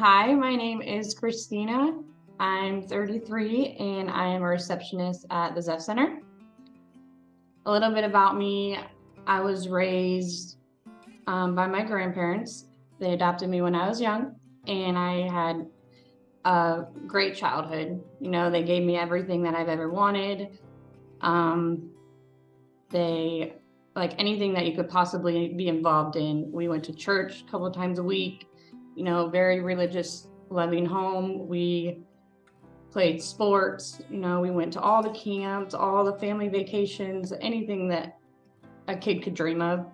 Hi, my name is Cristina. I'm 33 and I am a receptionist at the Zeph Center. A little bit about me, I was raised by my grandparents. They adopted me when I was young and I had a great childhood. They gave me everything that I've ever wanted. Um, they, like anything that you could possibly be involved in. We went to church a couple of times a week, very religious, loving home. We played sports, we went to all the camps, all the family vacations, anything that a kid could dream of.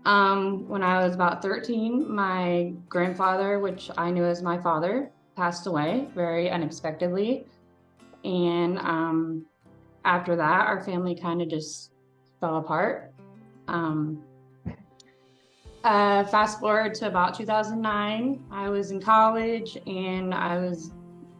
When I was about 13, my grandfather, which I knew as my father, passed away very unexpectedly. And after that, our family kind of just fell apart. Fast forward to about 2009, I was in college and I was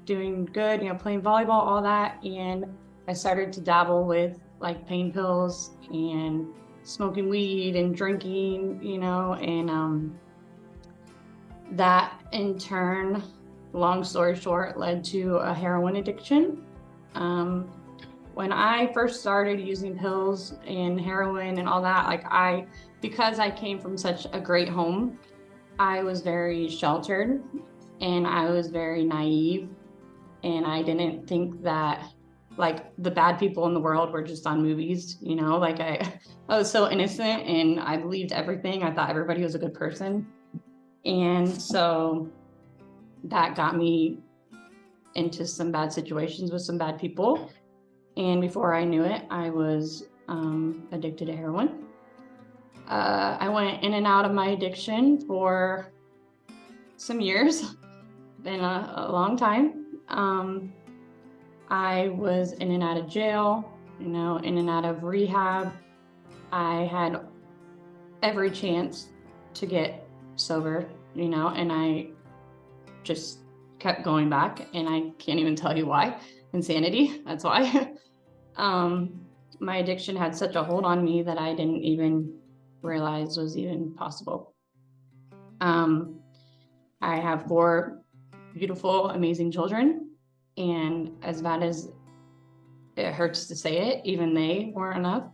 doing good, playing volleyball, all that. And I started to dabble with like pain pills and smoking weed and drinking, and that in turn, long story short, led to a heroin addiction. When I first started using pills and heroin and all that, because I came from such a great home, I was very sheltered and I was very naive. And I didn't think that the bad people in the world were just on movies, I was so innocent and I believed everything. I thought everybody was a good person. And so that got me into some bad situations with some bad people. And before I knew it, I was addicted to heroin. I went in and out of my addiction for some years, been a long time. I was in and out of jail, in and out of rehab. I had every chance to get sober, and I just kept going back, and I can't even tell you why. Insanity, that's why. My addiction had such a hold on me that I didn't even realize was even possible. I have 4 beautiful, amazing children. And as bad as it hurts to say it, even they weren't enough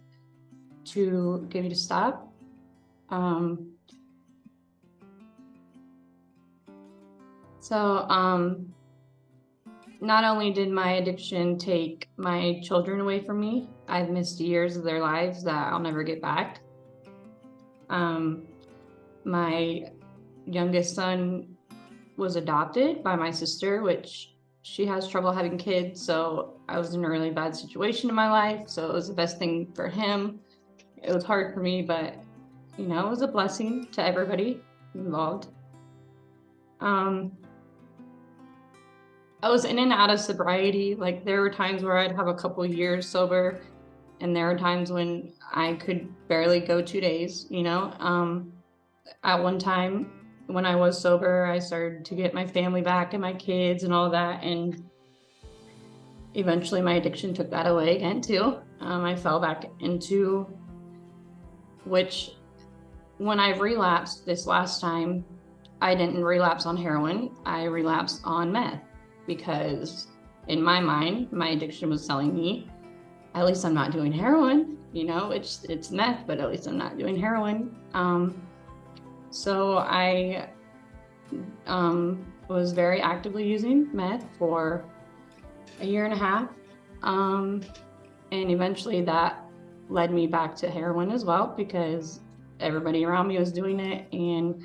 to get me to stop. Not only did my addiction take my children away from me, I've missed years of their lives that I'll never get back. My youngest son was adopted by my sister, which she has trouble having kids. So I was in a really bad situation in my life. So it was the best thing for him. It was hard for me, but it was a blessing to everybody involved. I was in and out of sobriety. There were times where I'd have a couple years sober, and there were times when I could barely go 2 days, At one time, when I was sober, I started to get my family back and my kids and all that. And eventually my addiction took that away again too. I fell back into, which when I relapsed this last time, I didn't relapse on heroin. I relapsed on meth because in my mind, my addiction was telling me, at least I'm not doing heroin, it's meth, but at least I'm not doing heroin. So I was very actively using meth for a year and a half. And eventually that led me back to heroin as well, because everybody around me was doing it. And,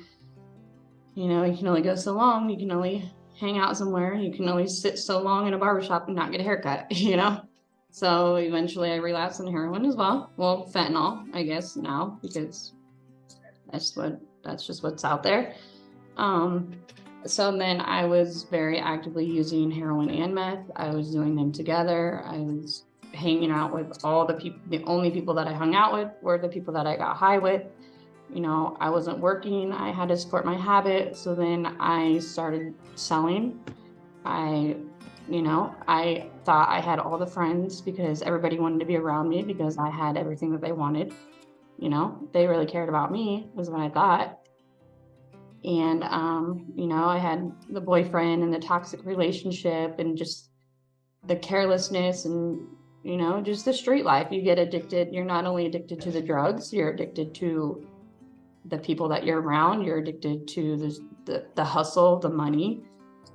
you can only go so long. You can only hang out somewhere. You can only sit so long in a barbershop and not get a haircut, So eventually I relapsed on heroin as well. Well, fentanyl, I guess now, because that's just what's out there. So then I was very actively using heroin and meth. I was doing them together. I was hanging out with all the people. The only people that I hung out with were the people that I got high with. I wasn't working. I had to support my habit. So then I started selling. I thought I had all the friends because everybody wanted to be around me because I had everything that they wanted. They really cared about me, was what I thought. And, you know, I had the boyfriend and the toxic relationship and just the carelessness and, you know, just the street life. You get addicted. You're not only addicted to the drugs, you're addicted to the people that you're around. You're addicted to the hustle, the money,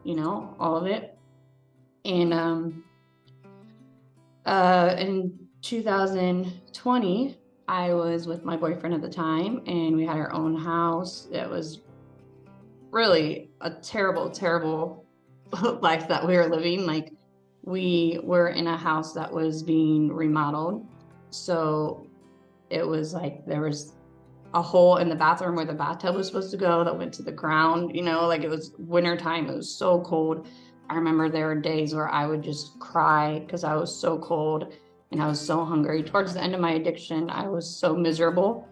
you know, all of it. And in 2020, I was with my boyfriend at the time, and we had our own house. It was really a terrible, terrible life that we were living. Like, we were in a house that was being remodeled. So it was like there was a hole in the bathroom where the bathtub was supposed to go that went to the ground, you know, like it was wintertime. It was so cold. I remember there were days where I would just cry because I was so cold and I was so hungry. Towards the end of my addiction, I was so miserable.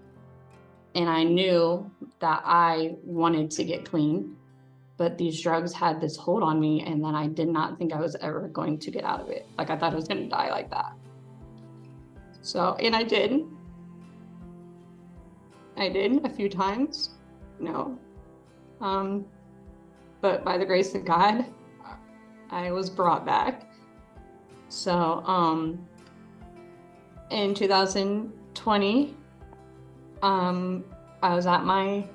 And I knew that I wanted to get clean, but these drugs had this hold on me, and then I did not think I was ever going to get out of it. Like, I thought I was going to die like that. So, and I did. I did a few times, you know. But by the grace of God, I was brought back. So, in 2020, I was at my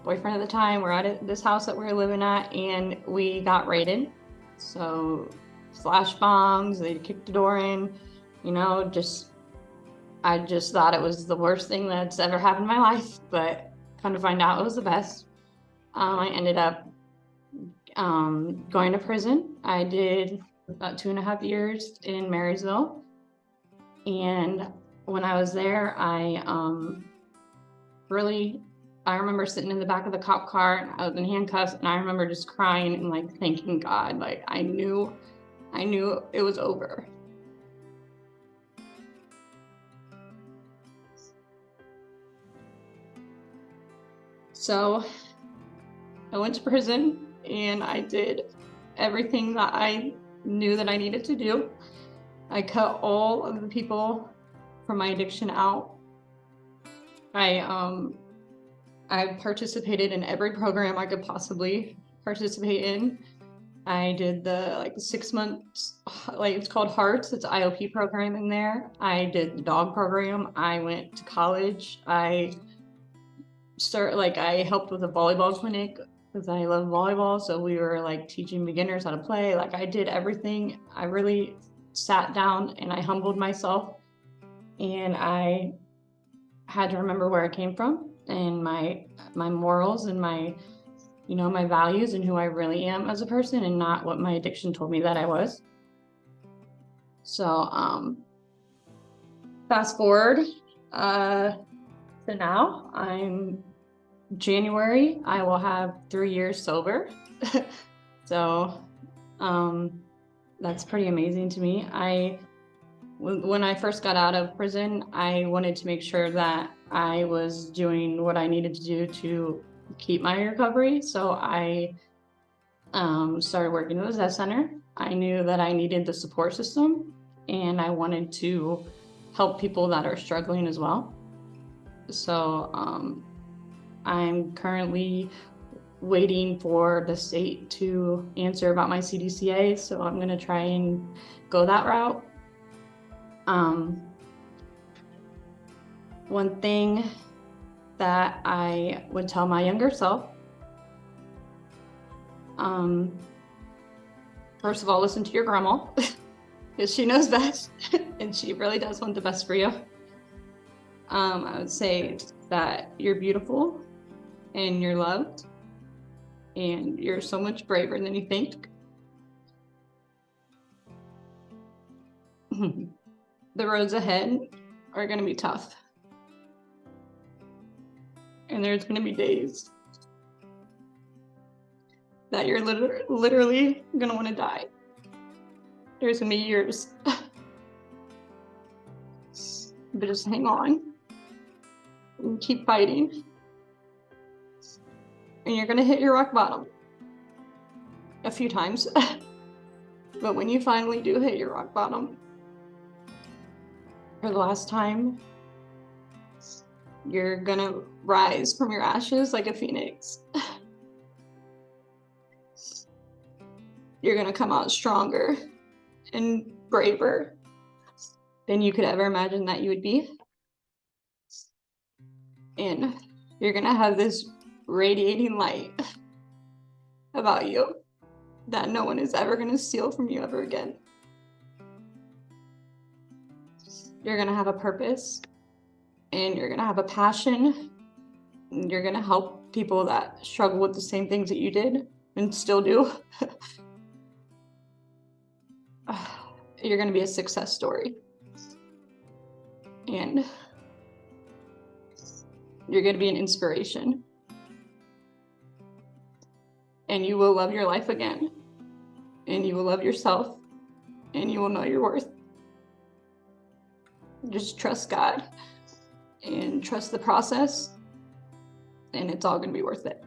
boyfriend at the time. We're at this house that we were living at, and we got raided. So flash bombs, they kicked the door in, you know, I just thought it was the worst thing that's ever happened in my life, but come to find out it was the best. I ended up going to prison. I did about 2.5 years in Marysville. And when I was there, I remember sitting in the back of the cop car, and I was in handcuffs, and I remember just crying and like thanking God. Like, I knew it was over. So I went to prison, and I did everything that I knew that I needed to do. I cut all of the people from my addiction out. I participated in every program I could possibly participate in. I did the 6 months, it's called Hearts. It's an IOP program in there. I did the dog program. I went to college. I helped with a volleyball clinic because I love volleyball. So we were teaching beginners how to play. I did everything. I really sat down and I humbled myself, and I had to remember where I came from and my morals and my values and who I really am as a person, and not what my addiction told me that I was. So fast forward to now. January, I will have 3 years sober. So that's pretty amazing to me. When I first got out of prison, I wanted to make sure that I was doing what I needed to do to keep my recovery. So I started working at the Zest Center. I knew that I needed the support system, and I wanted to help people that are struggling as well. So I'm currently waiting for the state to answer about my CDCA. So I'm going to try and go that route. One thing that I would tell my younger self, first of all, listen to your grandma, because she knows best, and she really does want the best for you. I would say that you're beautiful, and you're loved, and you're so much braver than you think. The roads ahead are going to be tough. And there's going to be days that you're literally going to want to die. There's going to be years. But just hang on and keep fighting. And you're going to hit your rock bottom a few times. But when you finally do hit your rock bottom, for the last time, you're gonna rise from your ashes like a phoenix. you're going to come out stronger and braver than you could ever imagine that you would be. And you're going to have this radiating light about you that no one is ever going to steal from you ever again. You're going to have a purpose, and you're going to have a passion, and you're going to help people that struggle with the same things that you did and still do. You're going to be a success story. And you're going to be an inspiration. And you will love your life again. And you will love yourself. And you will know your worth. Just trust God and trust the process. And it's all going to be worth it.